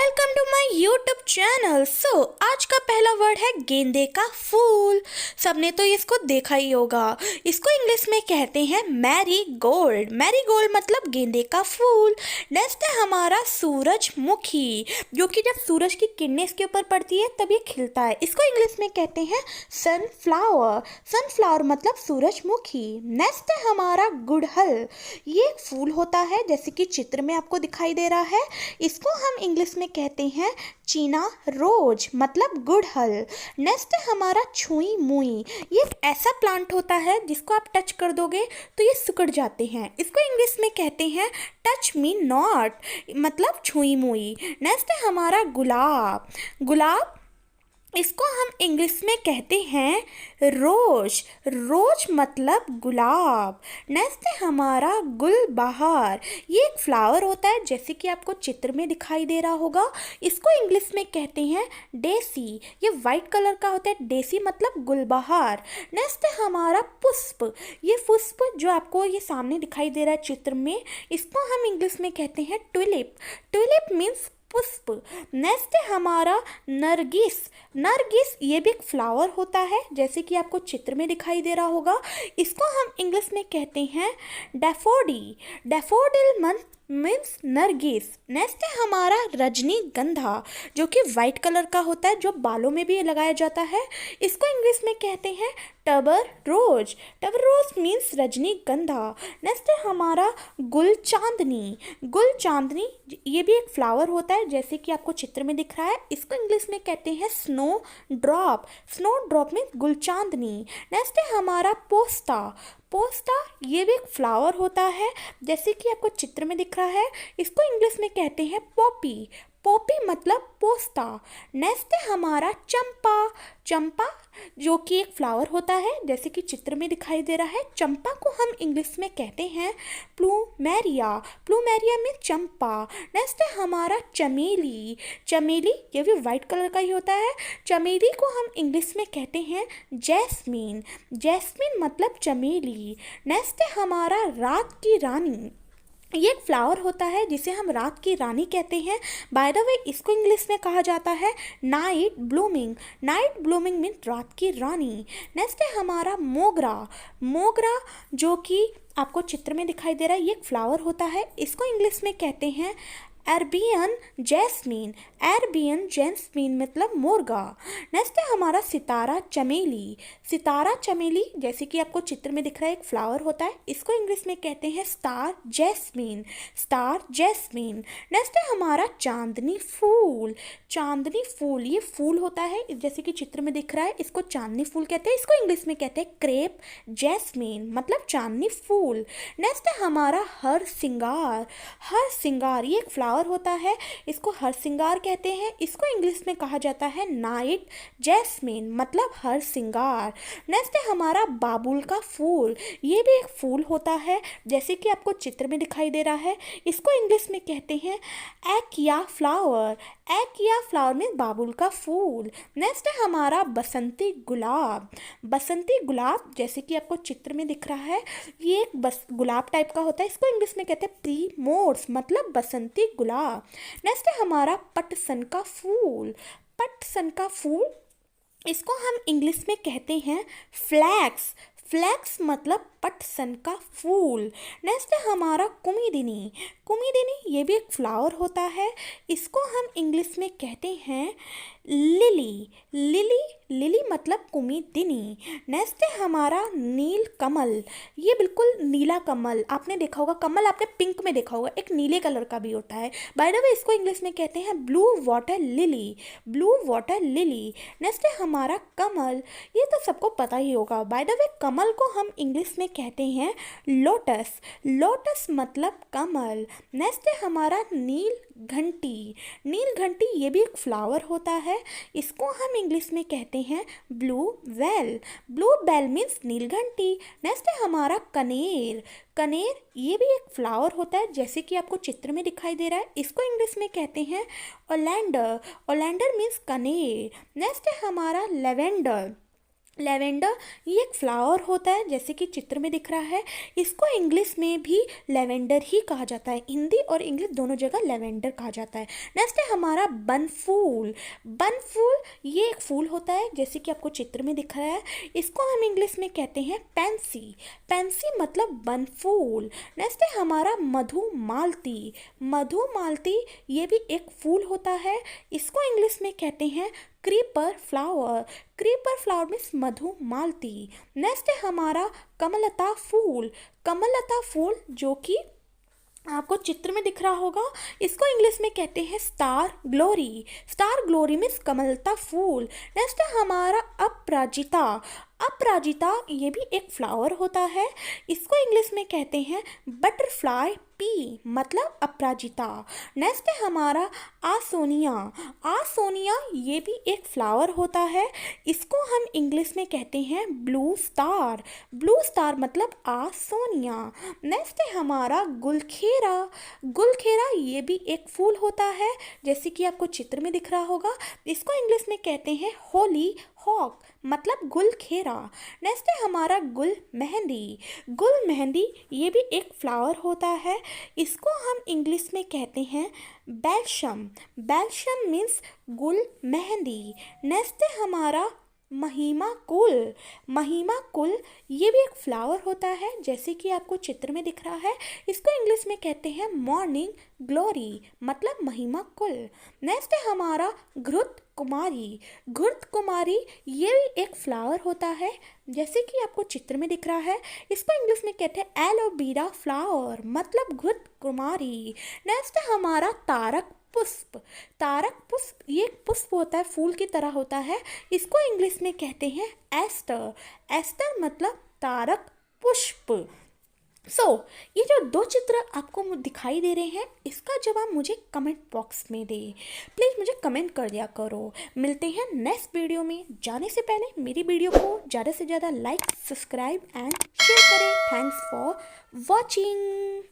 Welcome to my YouTube channel. आज का पहला वर्ड है गेंदे का फूल। सबने तो इसको देखा ही होगा। इसको इंग्लिश में कहते हैं मैरी गोल्ड। मैरी गोल्ड मतलब गेंदे का फूल। नेक्स्ट है हमारा सूरजमुखी, जो कि जब सूरज की किरणें इसके ऊपर पड़ती है तब ये खिलता है। इसको इंग्लिश में कहते हैं सनफ्लावर। सनफ्लावर मतलब सूरजमुखी। नेक्स्ट है हमारा गुड़हल। ये एक फूल होता है जैसे कि चित्र में आपको दिखाई दे रहा है। इसको हम इंग्लिश में कहते हैं चीना रोज मतलब गुड़हल। नेक्स्ट है हमारा छुई मुई। ये एक ऐसा प्लांट होता है जिसको आप टच कर दोगे तो ये सिकुड़ जाते हैं। इसको इंग्लिश में कहते हैं टच मी नॉट मतलब छुई मुई। नेक्स्ट है हमारा गुलाब। गुलाब इसको हम इंग्लिश में कहते हैं रोज। रोज मतलब गुलाब। नेक्स्ट है हमारा गुलबहार। ये एक फ्लावर होता है जैसे कि आपको चित्र में दिखाई दे रहा होगा। इसको इंग्लिश में कहते हैं डेसी। ये वाइट कलर का होता है, डेसी मतलब गुलबहार। नेक्स्ट है हमारा पुष्प। ये पुष्प जो आपको ये सामने दिखाई दे रहा है चित्र में, इसको हम इंग्लिश में कहते हैं ट्यूलिप। ट्यूलिप मीन्स पुष्प। नेक्स्ट है हमारा नरगिस। नरगिस ये भी एक फ्लावर होता है जैसे कि आपको चित्र में दिखाई दे रहा होगा। इसको हम इंग्लिश में कहते हैं डैफोडी। डैफोडिल मीन्स नरगिस। नेक्स्ट है हमारा रजनीगंधा, जो कि वाइट कलर का होता है, जो बालों में भी लगाया जाता है। इसको इंग्लिश में कहते हैं टबर रोज। टबर रोज मीन्स रजनीगंधा। नेक्स्ट है हमारा गुल चांदनी। गुल चांदनी ये भी एक फ्लावर होता है जैसे कि आपको चित्र में दिख रहा है। इसको इंग्लिश में कहते हैं snow drop. Snow drop means गुल चांदनी। नेक्स्ट है हमारा पोस्ता। पोस्ता ये भी एक फ्लावर होता है जैसे कि आपको चित्र में दिख रहा है। इसको इंग्लिश में कहते हैं पॉपी। पॉपी मतलब पोस्ता। नेक्स्ट है हमारा चंपा। चंपा जो कि एक फ्लावर होता है जैसे कि चित्र में दिखाई दे रहा है। चंपा को हम इंग्लिश में कहते हैं प्लूमेरिया। प्लूमेरिया में चंपा। नेक्स्ट है हमारा चमेली। चमेली ये भी वाइट कलर का ही होता है। चमेली को हम इंग्लिश में कहते हैं जैस्मीन। जैस्मीन मतलब चमेली। नेक्स्ट है हमारा रात की रानी। ये एक फ्लावर होता है जिसे हम रात की रानी कहते हैं। बाय द वे इसको इंग्लिश में कहा जाता है night blooming. Night blooming mean रात की रानी। नेक्स्ट है हमारा मोगरा। मोगरा जो कि आपको चित्र में दिखाई दे रहा है, ये एक फ्लावर होता है। इसको इंग्लिश में कहते हैं अरबियन जैस्मीन। अरबियन जैस्मीन मतलब मोरगा। नेक्स्ट है हमारा सितारा चमेली। सितारा चमेली जैसे कि आपको चित्र में दिख रहा है एक फ्लावर होता है। इसको इंग्लिश में कहते हैं star jasmine. Star jasmine. Next है हमारा चांदनी फूल। चांदनी फूल ये फूल होता है जैसे कि चित्र में दिख रहा है। इसको चांदनी फूल कहते हैं। इसको इंग्लिश में कहते हैं क्रेप जैस्मीन मतलब चांदनी फूल। नेक्स्ट है हमारा हर सिंगार। हर सिंगार ये एक फ्लावर होता है। इसको हर सिंगार कहते हैं। इसको इंग्लिश में कहा जाता है नाइट जैस्मीन मतलब हर सिंगार। नेक्स्ट है हमारा बाबुल का फूल। ये भी एक फूल होता है जैसे कि आपको चित्र में दिखाई दे रहा है। इसको इंग्लिश में कहते हैं एक्या फ्लावर। एक्या फ्लावर में बाबुल का फूल। नेक्स्ट है हमारा बसंती गुलाब। बसंती गुलाब जैसे कि आपको चित्र में दिख रहा है, ये एक बस गुलाब टाइप का होता है। इसको इंग्लिश में कहते हैं प्रीमोर्स मतलब बसंती गुलाब। नेक्स्ट है हमारा पटसन का फूल। पटसन का फूल इसको हम इंग्लिश में कहते हैं फ्लैक्स। फ्लैक्स मतलब पटसन का फूल। नेक्स्ट है हमारा कुमुदिनी। कुमुदिनी ये भी एक फ्लावर होता है। इसको हम इंग्लिश में कहते हैं लिली। लिली लिली मतलब कुमुदिनी। नेक्स्ट है हमारा नील कमल। ये बिल्कुल नीला कमल आपने देखा होगा। कमल आपने पिंक में देखा होगा, एक नीले कलर का भी होता है। बाय द वे इसको इंग्लिश में कहते हैं blue water lily. Blue water lily. Next है हमारा कमल। ये तो सबको पता ही होगा। बाय द वे कमल को हम इंग्लिश में कहते हैं लोटस। लोटस मतलब कमल। नेक्स्ट है हमारा नील घंटी। नील घंटी ये भी एक फ्लावर होता है। इसको हम इंग्लिश में कहते हैं bluebell. Bluebell means नील घंटी। नेक्स्ट है हमारा कनेर। कनेर ये भी एक फ्लावर होता है जैसे कि आपको चित्र में दिखाई दे रहा है। इसको इंग्लिश में कहते हैं ओलेंडर। ओलेंडर मीन्स कनेर। नेक्स्ट है हमारा लेवेंडर। लेवेंडर ये एक फ्लावर होता है, जैसे कि चित्र में दिख रहा है। इसको इंग्लिश में भी लेवेंडर ही कहा जाता है, हिंदी और इंग्लिश दोनों जगह लेवेंडर कहा जाता है। नेक्स्ट है हमारा बनफूल। बनफूल ये एक फूल होता है, जैसे कि आपको चित्र में दिख रहा है। इसको हम इंग्लिश में कहते हैं पेंसी। पेंसी मतलब बनफूल। नेक्स्ट है हमारा मधुमालती। मधुमालती ये भी एक फूल होता है, इसको इंग्लिश में कहते हैं creeper flower. Creeper flower means Madhumalti. Next है हमारा कमलता फूल। कमलता फूल जो कि आपको चित्र में दिख रहा होगा, इसको इंग्लिश में कहते हैं star glory. Star glory means कमलता फूल। नेक्स्ट है हमारा अपराजिता। अपराजिता ये भी एक फ्लावर होता है, इसको इंग्लिश में कहते हैं बटरफ्लाई पी मतलब अपराजिता। नेक्स्ट है हमारा आसोनिया। आसोनिया ये भी एक फ्लावर होता है, इसको हम इंग्लिश में कहते हैं ब्लू स्टार। ब्लू स्टार मतलब आसोनिया। नेक्स्ट है हमारा गुलखेरा। गुलखेरा ये भी एक फूल होता है, जैसे कि आपको चित्र में दिख रहा होगा। इसको इंग्लिश में कहते हैं होली हॉक मतलब गुलखेरा। नेक्स्ट है हमारा गुल मेहंदी। गुल मेहंदी ये भी एक फ्लावर होता है, इसको हम इंग्लिश में कहते हैं बैल्शम। बैल्शम मीन्स गुल मेहंदी। नेक्स्ट है हमारा महिमा कुल। महिमा कुल ये भी एक फ्लावर होता है, जैसे कि आपको चित्र में दिख रहा है। इसको इंग्लिश में कहते हैं मॉर्निंग ग्लोरी मतलब महिमा कुल। नेक्स्ट है हमारा घृत कुमारी। घृत कुमारी ये भी एक फ्लावर होता है, जैसे कि आपको चित्र में दिख रहा है। इसको इंग्लिश में कहते हैं एलोवेरा फ्लावर मतलब घृत कुमारी। नेक्स्ट है हमारा तारक पुष्प। तारक पुष्प ये एक पुष्प होता है, फूल की तरह होता है, इसको इंग्लिश में कहते हैं एस्टर। एस्टर मतलब तारक पुष्प। ये जो दो चित्र आपको दिखाई दे रहे हैं, इसका जवाब मुझे कमेंट बॉक्स में दे। प्लीज़ मुझे कमेंट कर दिया करो। मिलते हैं नेक्स्ट वीडियो में। जाने से पहले मेरी वीडियो को ज़्यादा से ज़्यादा लाइक, सब्सक्राइब एंड शेयर करें। Thanks for watching.